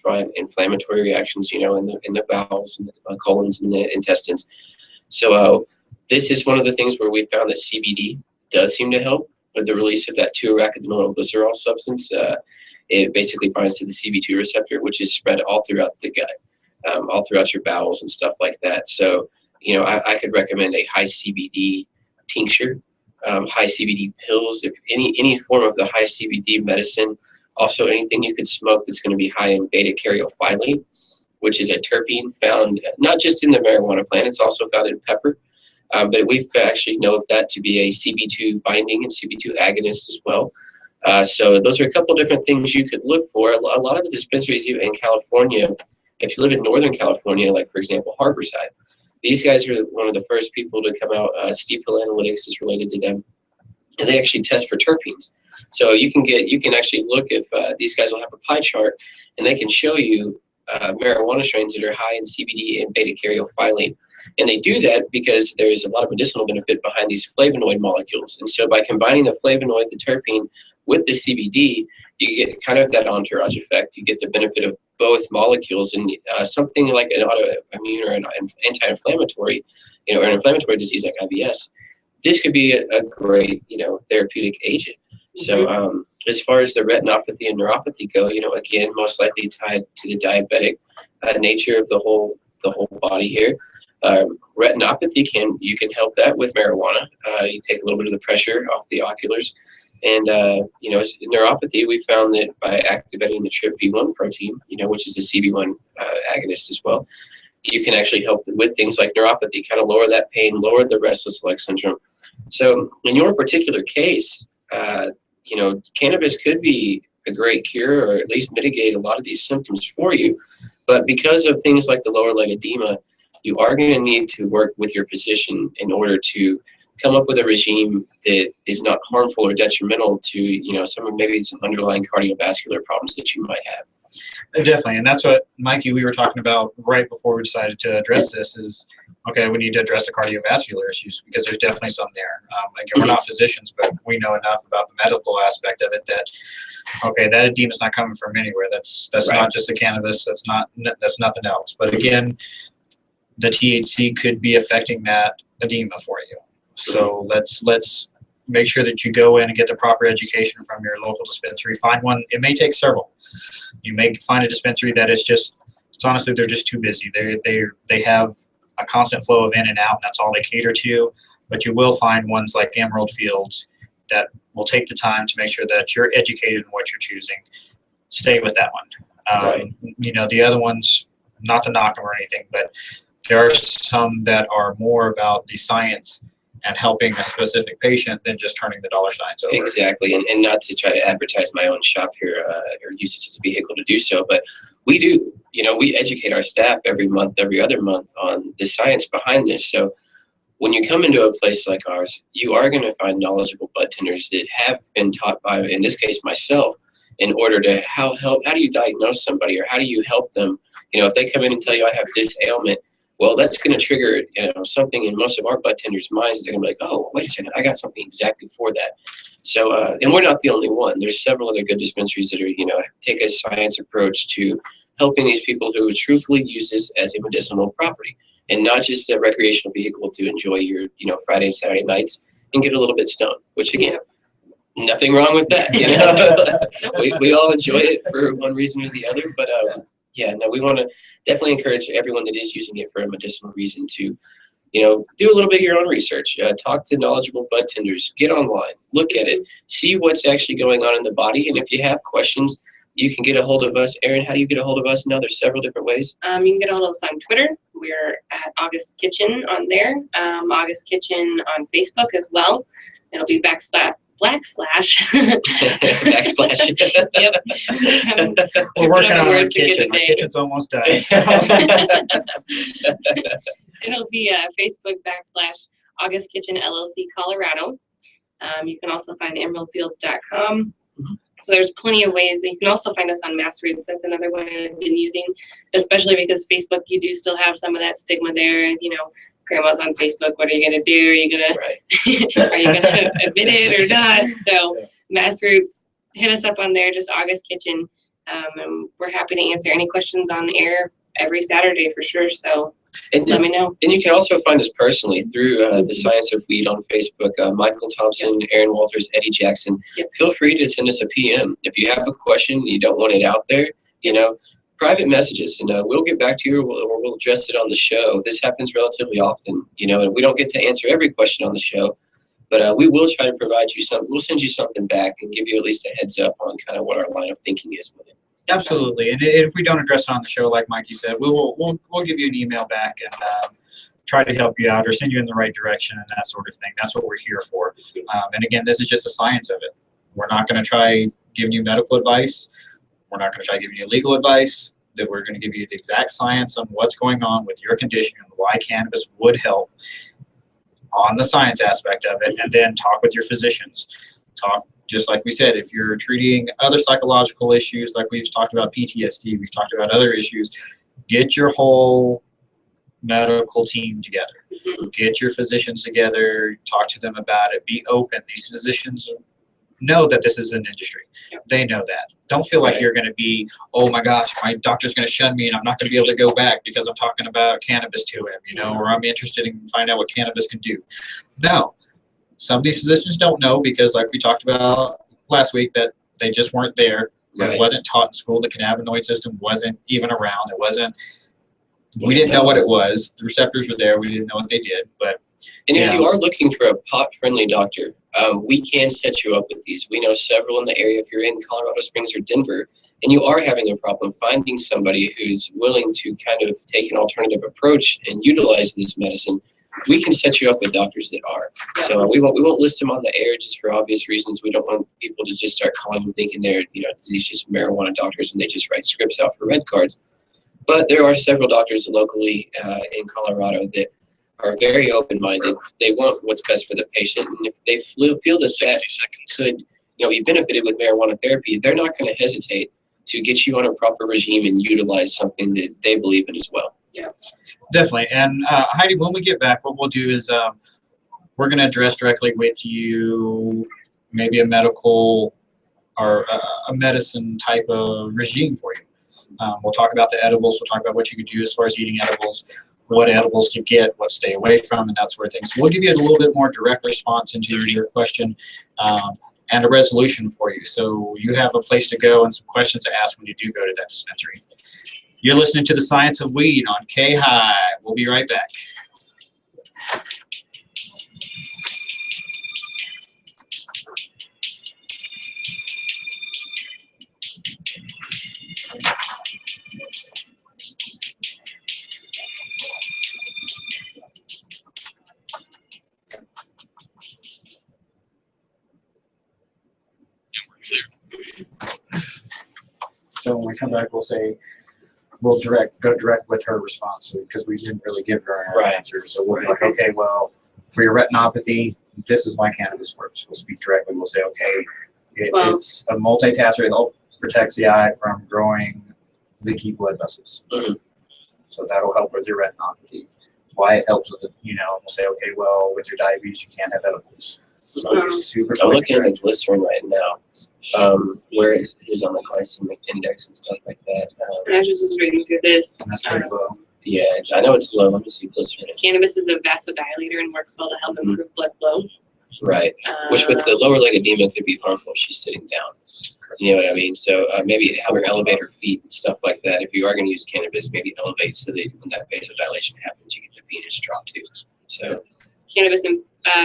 prime inflammatory reactions, in the bowels and the colons and the intestines. So this is one of the things where we found that CBD does seem to help with the release of that 2-arachidinol substance. It basically binds to the CB2 receptor, which is spread all throughout the gut, all throughout your bowels and stuff like that. So, I could recommend a high CBD tincture, high CBD pills, if any form of the high CBD medicine. Also, anything you could smoke that's going to be high in beta-caryophyllene, which is a terpene found not just in the marijuana plant, it's also found in pepper. But we actually know of that to be a CB2 binding and CB2 agonist as well. So those are a couple different things you could look for. A lot of the dispensaries in California, if you live in Northern California, like for example, Harborside, these guys are one of the first people to come out. Steep Hill Analytics is related to them, and they actually test for terpenes. So you can actually look if these guys will have a pie chart, and they can show you marijuana strains that are high in CBD and beta-caryophyllene. And they do that because there's a lot of medicinal benefit behind these flavonoid molecules. And so by combining the flavonoid, the terpene, with the CBD, you get kind of that entourage effect. You get the benefit of both molecules, and something like an autoimmune or an anti-inflammatory, or an inflammatory disease like IBS, this could be a great, therapeutic agent. So as far as the retinopathy and neuropathy go, again, most likely tied to the diabetic nature of the whole body here. Retinopathy you can help that with marijuana. You take a little bit of the pressure off the oculars. And, neuropathy, we found that by activating the TRPV1 protein, which is a CB1 agonist as well, you can actually help with things like neuropathy, kind of lower that pain, lower the restless leg syndrome. So in your particular case, cannabis could be a great cure, or at least mitigate a lot of these symptoms for you. But because of things like the lower leg edema, you are going to need to work with your physician in order to come up with a regime that is not harmful or detrimental to, some underlying cardiovascular problems that you might have. Definitely. And that's what, Mikey, we were talking about right before we decided to address this is, okay, we need to address the cardiovascular issues because there's definitely some there. Again, we're not physicians, but we know enough about the medical aspect of it that, okay, that edema is not coming from anywhere. That's right. Not just the cannabis. That's nothing else. But again, the THC could be affecting that edema for you. So let's make sure that you go in and get the proper education from your local dispensary. Find one. It may take several. You may find a dispensary that is it's honestly, they're just too busy. They have a constant flow of in and out, and that's all they cater to. But you will find ones like Emerald Fields that will take the time to make sure that you're educated in what you're choosing. Stay with that one. Right. The other ones, not to knock them or anything, but there are some that are more about the science and helping a specific patient than just turning the dollar signs over. Exactly, and not to try to advertise my own shop here or use this as a vehicle to do so, but we do, we educate our staff every month, every other month on the science behind this. So when you come into a place like ours, you are going to find knowledgeable bud tenders that have been taught by, in this case, myself, in order to how do you diagnose somebody, or how do you help them? If they come in and tell you I have this ailment, well, that's going to trigger, something in most of our bud tenders' minds. They're going to be like, oh, wait a second, I got something exactly for that. So, and we're not the only one. There's several other good dispensaries that are, take a science approach to helping these people who truthfully use this as a medicinal property and not just a recreational vehicle to enjoy your, Friday and Saturday nights and get a little bit stoned, which again, nothing wrong with that. We all enjoy it for one reason or the other, but we want to definitely encourage everyone that is using it for a medicinal reason to, do a little bit of your own research, talk to knowledgeable bud tenders, get online, look at it, see what's actually going on in the body. And if you have questions, you can get a hold of us. Erin, how do you get a hold of us now? There's several different ways. You can get a hold of us on Twitter. We're at August Kitchen on there. August Kitchen on Facebook as well. It'll be backslash. Backsplash. Yep. We're working on our kitchen. Our kitchen's almost done. It'll be Facebook / August Kitchen LLC Colorado. You can also find emeraldfields.com. So there's plenty of ways that you can also find us on Massroots. That's another one I've been using, especially because Facebook, you do still have some of that stigma there. Grandma's on Facebook. What are you gonna do? Are you gonna are you gonna admit it or not? So Massroots, hit us up on there. Just August Kitchen. And we're happy to answer any questions on the air every Saturday for sure. So And, let me know. and you can also find us personally through the Science of Weed on Facebook. Michael Thompson, Aaron Walters, Eddie Jackson. Yep. Feel free to send us a PM. If you have a question, you don't want it out there, private messages, and we'll get back to you, or we'll address it on the show. This happens relatively often, and we don't get to answer every question on the show, but we will try to provide you we'll send you something back and give you at least a heads up on kind of what our line of thinking is with it. Absolutely. And if we don't address it on the show, like Mikey said, we'll give you an email back and try to help you out or send you in the right direction and that sort of thing. That's what we're here for. And again, this is just the science of it. We're not going to try giving you medical advice. We're not going to try giving you legal advice. That we're going to give you the exact science on what's going on with your condition and why cannabis would help on the science aspect of it, and then talk with your physicians. Talk, just like we said, if you're treating other psychological issues, like we've talked about PTSD, we've talked about other issues, get your whole medical team together. Get your physicians together, talk to them about it, be open. These physicians know that this is an industry. Yep. They know that. Don't feel like Right. you're going to be, oh my gosh, my doctor's going to shun me and I'm not going to be able to go back because I'm talking about cannabis to him, or I'm interested in finding out what cannabis can do. No. Some of these physicians don't know because, like we talked about last week, that they just weren't there. Right. It wasn't taught in school. The cannabinoid system wasn't even around. It wasn't. We didn't know what it was. The receptors were there. We didn't know what they did. But And if Yeah. you are looking for a pot-friendly doctor, we can set you up with these. We know several in the area. If you're in Colorado Springs or Denver, and you are having a problem finding somebody who's willing to kind of take an alternative approach and utilize this medicine, we can set you up with doctors that are. So we won't list them on the air just for obvious reasons. We don't want people to just start calling them thinking they're these just marijuana doctors and they just write scripts out for red cards. But there are several doctors locally in Colorado that are very open-minded. They want what's best for the patient, and if they feel that that could be benefited with marijuana therapy, they're not going to hesitate to get you on a proper regime and utilize something that they believe in as well. definitely. And Heidi, when we get back, what we'll do is we're going to address directly with you maybe a medical or a medicine type of regime for you. We'll talk about the edibles. We'll talk about what you could do as far as eating edibles, what edibles to get, what stay away from, and that sort of thing. So we'll give you a little bit more direct response into your question and a resolution for you. So you have a place to go and some questions to ask when you do go to that dispensary. You're listening to The Science of Weed on K-High. We'll be right back. So when we come back, we'll go direct with her response because we didn't really give her an Right. answer. So we'll be like, okay, well, for your retinopathy, this is why cannabis works. We'll speak directly. We'll say, okay, it's a multitasker. It protects the eye from growing leaky blood vessels. Mhm. So that'll help with your retinopathy. Why it helps with it, we'll say, okay, well, with your diabetes, you can't have edibles. So it's super I'm quick looking at and the glycerin right now, where it is on the glycemic index and stuff like that. And I just was reading through this. that's pretty low. Yeah, I know it's low. Let me see glycerin. Cannabis is a vasodilator and works well to help improve blood flow. Right. Which with the lower leg edema could be harmful if she's sitting down. You know what I mean? So maybe have her elevate her feet and stuff like that. If you are going to use cannabis, maybe elevate so that when that vasodilation happens, you get the venous drop too. So Cannabis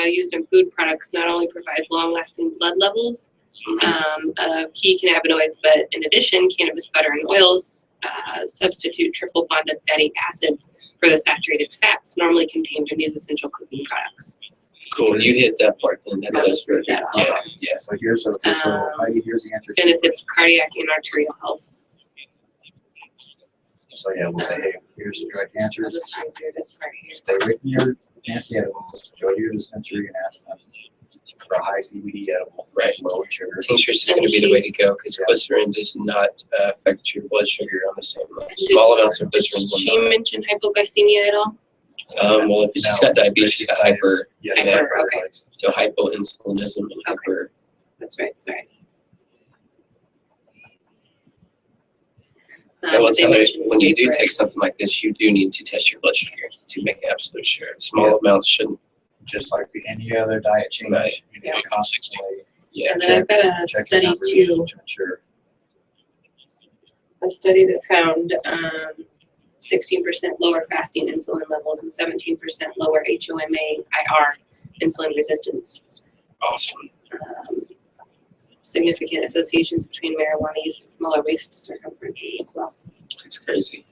used in food products not only provides long-lasting blood levels, key cannabinoids, but in addition, cannabis butter and oils substitute triple bonded fatty acids for the saturated fats normally contained in these essential cooking products. cool. You hit that part then. That's good. Yeah. Yeah. So here's here's the answer. Benefits cardiac and arterial health. So yeah, we'll say, hey, here's the direct I'll answers. just read through this part here. Stay away from your nasty edibles. Go to your dispensary and ask them for a high CBD edible. Right. Low in sugar. Tinctures is going to be the way to go because Yeah. glycerin does not affect your blood sugar on the same level. Small amounts of glycerin Did she will not. mention hypoglycemia at all? Well, if she's got diabetes, she's got hyper. Yeah. Hyper, okay. So hypoinsulinism and hyper. That's right, sorry. I will but they tell you, mentioned when you wait do for it. take something like this, you do need to test your blood sugar to make absolute sure. Small amounts shouldn't. Just like any other diet change, Right. you need to constantly Yeah. And then I've got a check your study numbers too, to ensure. a study that found 16% lower fasting insulin levels and 17% lower HOMA-IR insulin resistance. Awesome. Significant associations between marijuana use and smaller waist circumferences as well. It's crazy.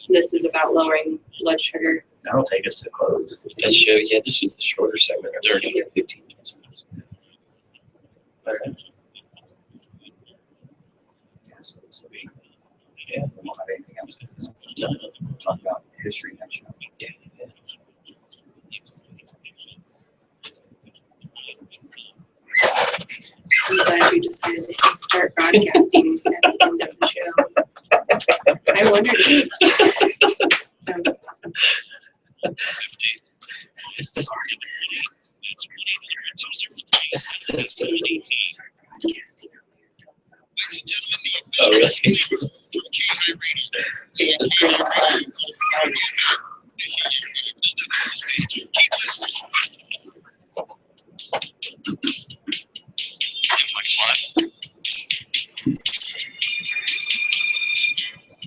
This is about lowering blood sugar. That'll take us to close. That show, yeah, this was the shorter segment. 30 or 15 minutes. Okay. So this will be, we won't have anything else. No. We'll talk about history next show. Yeah. I'm glad you decided to start broadcasting at the end of the show. I wondered. That was awesome. Oh, really?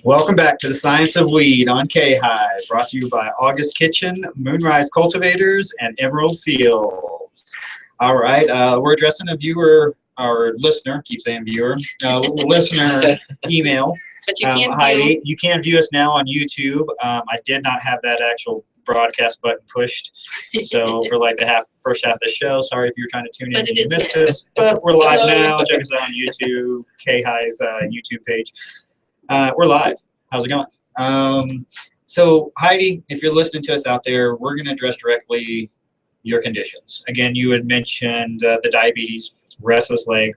Welcome back to the Science of Weed on K-High, brought to you by August Kitchen, Moonrise Cultivators, and Emerald Fields. All right, we're addressing a viewer, or listener, keep saying viewer, listener email. But you can't Heidi, you can view us now on YouTube. I did not have that actual broadcast button pushed. So for like the first half of the show, sorry if you were trying to tune in But and it you is missed there. us. But we're live now. Check us out on YouTube, K-High's YouTube page. We're live. How's it going? So Heidi, if you're listening to us out there, we're going to address directly your conditions. Again, you had mentioned the diabetes, restless leg,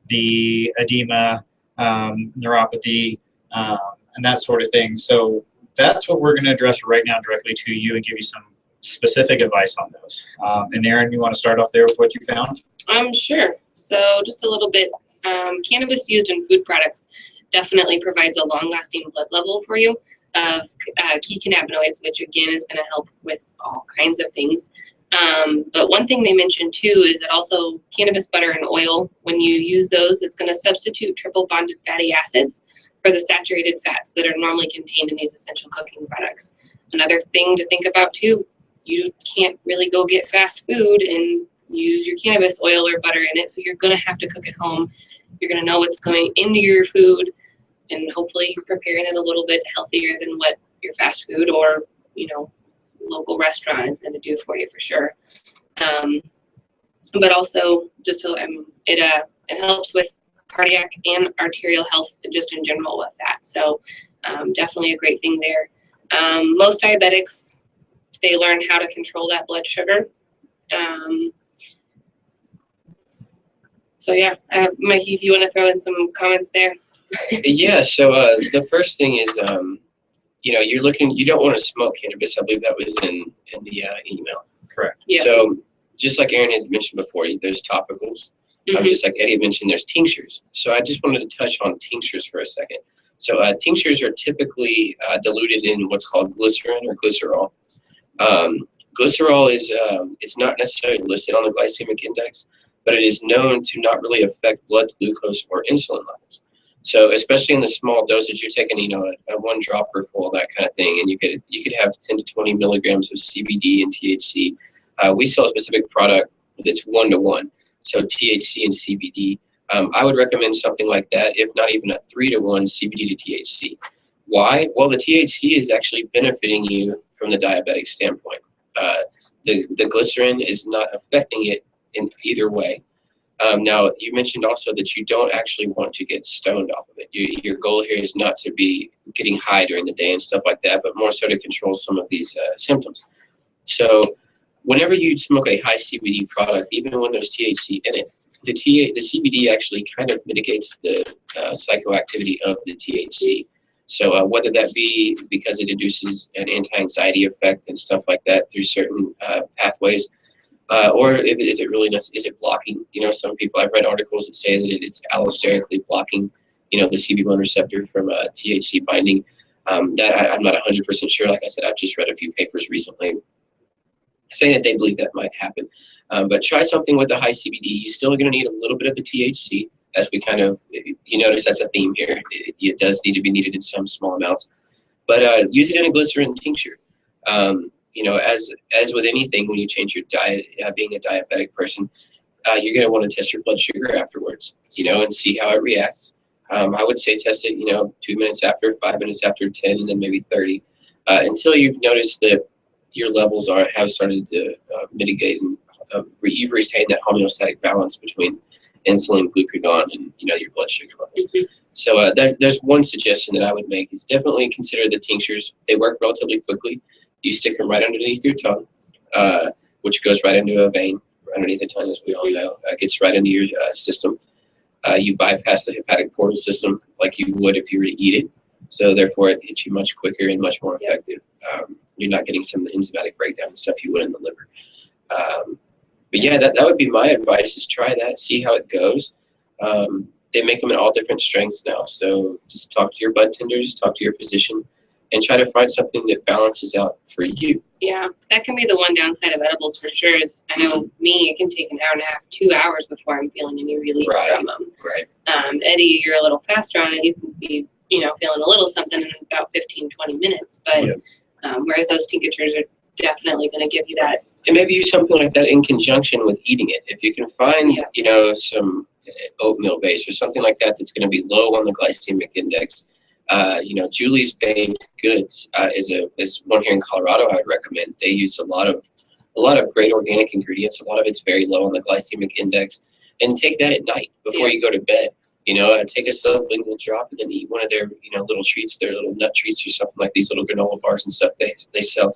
the edema, neuropathy, and that sort of thing. So that's what we're going to address right now directly to you and give you some specific advice on those. And Aaron, you want to start off there with what you found? Sure. So just a little bit. Cannabis used in food products definitely provides a long-lasting blood level for you of key cannabinoids, which again is going to help with all kinds of things. But one thing they mentioned too is that also cannabis butter and oil, when you use those, it's going to substitute triple bonded fatty acids for the saturated fats that are normally contained in these essential cooking products. Another thing to think about too, you can't really go get fast food and use your cannabis oil or butter in it, so you're going to have to cook at home. You're going to know what's going into your food, and hopefully you're preparing it a little bit healthier than what your fast food or, local restaurant is going to do for you for sure. But also just to, it helps with cardiac and arterial health just in general with that. So definitely a great thing there. Most diabetics, they learn how to control that blood sugar. So yeah, Mikey, if you want to throw in some comments there. Yeah, so the first thing is, you don't want to smoke cannabis. I believe that was in the email. Correct. Yeah. So just like Aaron had mentioned before, there's topicals. Just like Eddie had mentioned, there's tinctures. So I just wanted to touch on tinctures for a second. So tinctures are typically diluted in what's called glycerin or glycerol. Glycerol is it's not necessarily listed on the glycemic index, but it is known to not really affect blood glucose or insulin levels. So especially in the small dosage, you're taking, a 1 dropper full, that kind of thing, and you could have 10 to 20 milligrams of CBD and THC. We sell a specific product that's 1-to-1, so THC and CBD. I would recommend something like that, if not even a 3-to-1 CBD to THC. Why? Well, the THC is actually benefiting you from the diabetic standpoint. The glycerin is not affecting it in either way. Now, you mentioned also that you don't actually want to get stoned off of it. Your goal here is not to be getting high during the day and stuff like that, but more so to control some of these symptoms. So whenever you smoke a high CBD product, even when there's THC in it, the CBD actually kind of mitigates the psychoactivity of the THC. So whether that be because it induces an anti-anxiety effect and stuff like that through certain pathways, or is it blocking? Some people, I've read articles that say that it's allosterically blocking, the CB1 receptor from THC binding. That I'm not 100% sure. Like I said, I've just read a few papers recently saying that they believe that might happen. But try something with the high CBD. You're still going to need a little bit of the THC, as we you notice that's a theme here. It does need to be needed in some small amounts. But use it in a glycerin tincture. As with anything, when you change your diet, being a diabetic person, you're going to want to test your blood sugar afterwards, and see how it reacts. I would say test it, 2 minutes after, 5 minutes after, 10, and then maybe 30, until you've noticed that your levels have started to mitigate and you've retained that homeostatic balance between insulin, glucagon, and your blood sugar levels. Mhm. So there's one suggestion that I would make is definitely consider the tinctures. They work relatively quickly. You stick them right underneath your tongue, which goes right into a vein underneath the tongue, as we all know. Gets right into your system. You bypass the hepatic portal system like you would if you were to eat it. So therefore, it hits you much quicker and much more effective. You're not getting some of the enzymatic breakdown and stuff you would in the liver. But yeah, that would be my advice, is try that, see how it goes. They make them in all different strengths now. So just talk to your bud tender, just talk to your physician, and try to find something that balances out for you. Yeah, that can be the one downside of edibles for sure. Is I know me, it can take an hour and a half, 2 hours before I'm feeling any relief from them. Right. Eddie, you're a little faster on it. You can be, feeling a little something in about 15, 20 minutes. But whereas those tinctures are definitely going to give you that. And maybe use something like that in conjunction with eating it. If you can find, some oatmeal base or something like that that's going to be low on the glycemic index. Julie's Baked Goods is one here in Colorado I would recommend. They use a lot of great organic ingredients. A lot of it's very low on the glycemic index. And take that at night before you go to bed. Take a sublingual drop and then eat one of their, little treats, their little nut treats or something like these little granola bars and stuff they sell.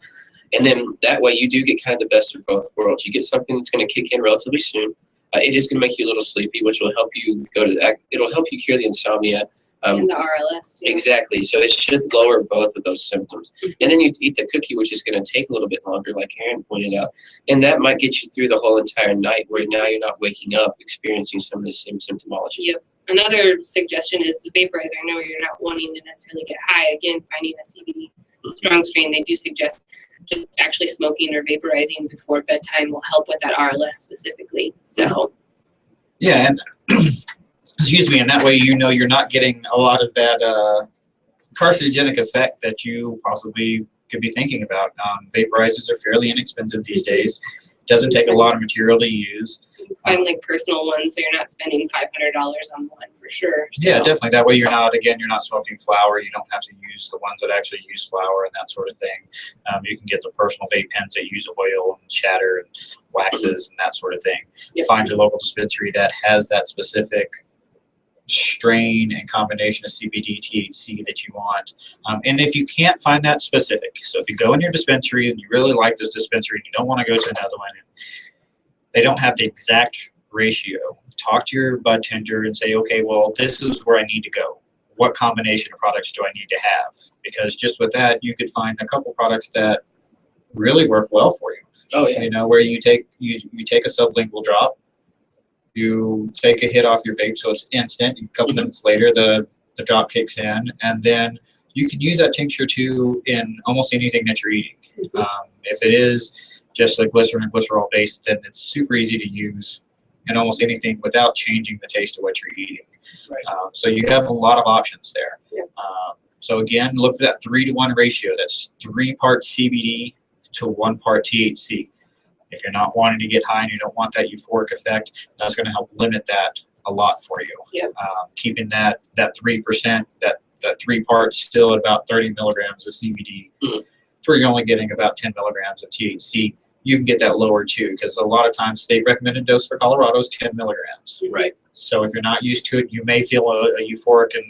And then that way you do get kind of the best of both worlds. You get something that's going to kick in relatively soon. It is going to make you a little sleepy, which will help you it'll help you cure the insomnia. And the RLS too. Exactly. So it should lower both of those symptoms. And then you eat the cookie, which is going to take a little bit longer, like Aaron pointed out. And that might get you through the whole entire night, where now you're not waking up experiencing some of the same symptomology. Yep. Another suggestion is the vaporizer. I know you're not wanting to necessarily get high. Again, finding a CBD strong strain, they do suggest just actually smoking or vaporizing before bedtime will help with that RLS specifically. So. Yeah, and excuse me, and that way you're not getting a lot of that carcinogenic effect that you possibly could be thinking about. Vaporizers are fairly inexpensive these days. Doesn't take a lot of material to use. You can find like personal ones, so you're not spending $500 on one for sure. So. Yeah, definitely. That way you're not smoking flour. You don't have to use the ones that actually use flour and that sort of thing. You can get the personal vape pens that use oil and shatter and waxes and that sort of thing. Yep. Find your local dispensary that has that specific strain and combination of CBD, THC that you want. And if you can't find that specific, so if you go in your dispensary and you really like this dispensary and you don't want to go to another one, and they don't have the exact ratio, talk to your bud tender and say, okay, well, this is where I need to go. What combination of products do I need to have? Because just with that, you could find a couple products that really work well for you. Oh yeah. Where you take a sublingual drop, you take a hit off your vape, so it's instant. A couple minutes later, the drop kicks in, and then you can use that tincture too in almost anything that you're eating. If it is just like glycerin and glycerol based, then it's super easy to use in almost anything without changing the taste of what you're eating. Right. So you have a lot of options there. Yeah. So again, look for that 3-to-1 ratio. That's 3 parts CBD to 1 part THC. If you're not wanting to get high and you don't want that euphoric effect, that's going to help limit that a lot for you. Yep. Keeping that 3%, that 3 parts still at about 30 milligrams of CBD, where you're only getting about 10 milligrams of THC. You can get that lower too, because a lot of times state recommended dose for Colorado is 10 milligrams. Right. So if you're not used to it, you may feel a euphoric and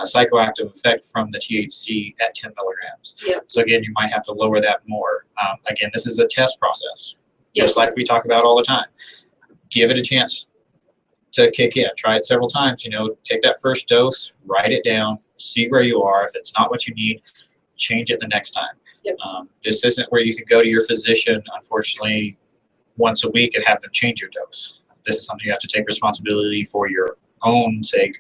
psychoactive effect from the THC at 10 milligrams. Yep. So again, you might have to lower that more. Again, this is a test process, just like we talk about all the time. Give it a chance to kick in. Try it several times. Take that first dose, write it down, see where you are. If it's not what you need, change it the next time. Yep. This isn't where you could go to your physician, unfortunately, once a week and have them change your dose. This is something you have to take responsibility for your own sake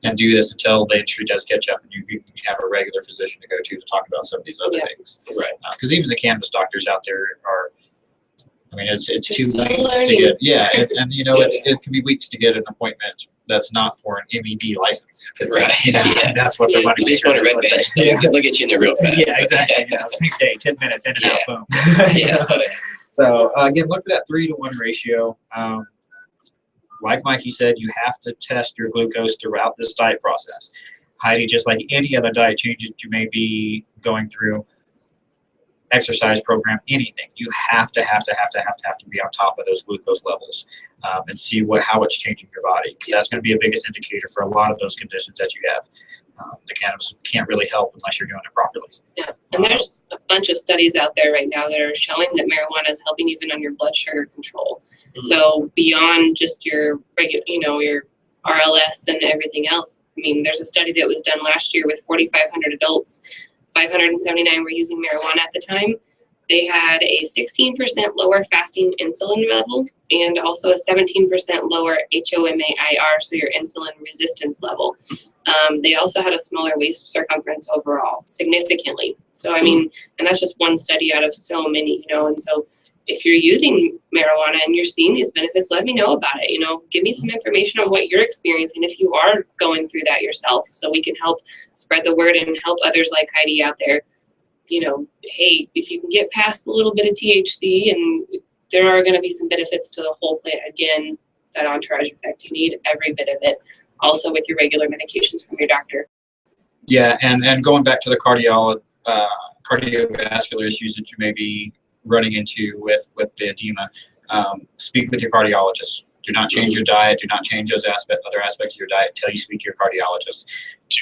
and do this until the industry does catch up and you have a regular physician to go to talk about some of these other things. Right. Because even the cannabis doctors out there are, I mean, it's 2 still weeks to learning. get, and you know, it can be weeks to get an appointment that's not for an MED license. Because Right. you know, Yeah. that's what the Yeah. money You just want a maker red is, let's badge. say. They'll get you in there real fast. Yeah, exactly. You know, same day, 10 minutes, in and out, boom. Yeah. So again, look for that 3-to-1 ratio. Like Mikey said, you have to test your glucose throughout this diet process. Heidi, just like any other diet changes you may be going through, exercise program, anything, you have to be on top of those glucose levels and see how it's changing your body, because that's going to be a biggest indicator for a lot of those conditions that you have. The cannabis can't really help unless you're doing it properly. Yeah, and there's a bunch of studies out there right now that are showing that marijuana is helping even on your blood sugar control. Mhm. So beyond just your regular, your RLS and everything else. I mean, there's a study that was done last year with 4,500 adults. 579 were using marijuana at the time. They had a 16% lower fasting insulin level and also a 17% lower HOMA-IR, so your insulin resistance level. They also had a smaller waist circumference overall, significantly. So, I mean, and that's just one study out of so many, and so if you're using marijuana and you're seeing these benefits, let me know about it. Give me some information on what you're experiencing if you are going through that yourself, so we can help spread the word and help others like Heidi out there. Hey, if you can get past a little bit of THC, and there are going to be some benefits to the whole plant. Again, that entourage effect, you need every bit of it. Also with your regular medications from your doctor. Yeah, and going back to the cardiovascular issues that you may be running into with the edema, speak with your cardiologist. Do not change your diet. Do not change those other aspects of your diet until you speak to your cardiologist.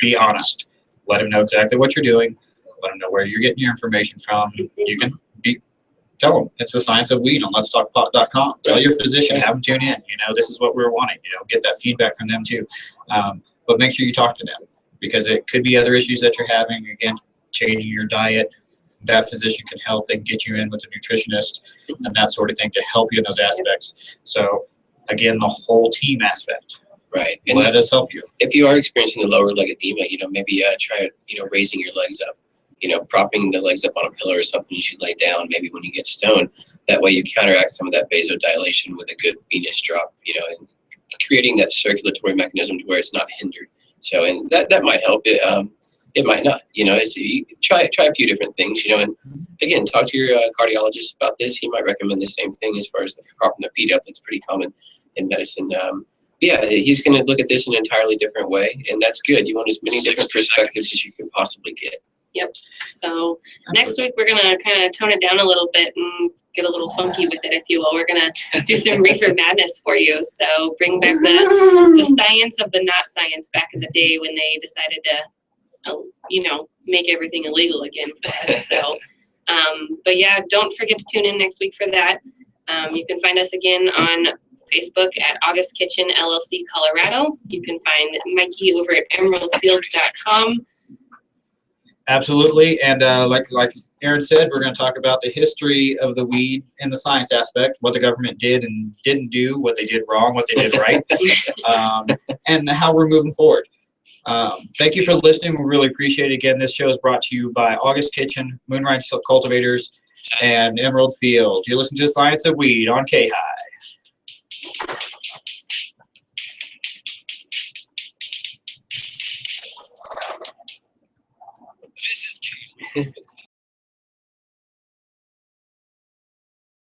Be honest. Let him know exactly what you're doing. Let them know where you're getting your information from. You can tell them it's the science of weed on letstalkpot.com. Tell your physician, have them tune in. This is what we're wanting. Get that feedback from them too. But make sure you talk to them, because it could be other issues that you're having. Again, changing your diet. That physician can help. They can get you in with a nutritionist and that sort of thing to help you in those aspects. So again, the whole team aspect. Right. And Let us help you. if you are experiencing the lower leg edema, maybe try raising your legs up. Propping the legs up on a pillow or something as you lay down, maybe when you get stoned. That way you counteract some of that vasodilation with a good venous drop, and creating that circulatory mechanism to where it's not hindered. So, and that might help. It might not, so you try a few different things, and again, talk to your cardiologist about this. He might recommend the same thing as far as propping the feet up. That's pretty common in medicine. Yeah, he's going to look at this in an entirely different way, and that's good. You want as many different perspectives as you can possibly get. Yep. So next week we're gonna kind of tone it down a little bit and get a little funky with it, if you will. We're gonna do some reefer madness for you. So bring back the science of the not science back in the day when they decided to, make everything illegal again for us. So, but yeah, don't forget to tune in next week for that. You can find us again on Facebook at August Kitchen LLC Colorado. You can find Mikey over at emeraldfields.com. Absolutely, and like Aaron said, we're going to talk about the history of the weed and the science aspect, what the government did and didn't do, what they did wrong, what they did right, and how we're moving forward. Thank you for listening. We really appreciate it. Again, this show is brought to you by August Kitchen, Moonrise Cultivators, and Emerald Fields. You listen to the Science of Weed on K-High. This is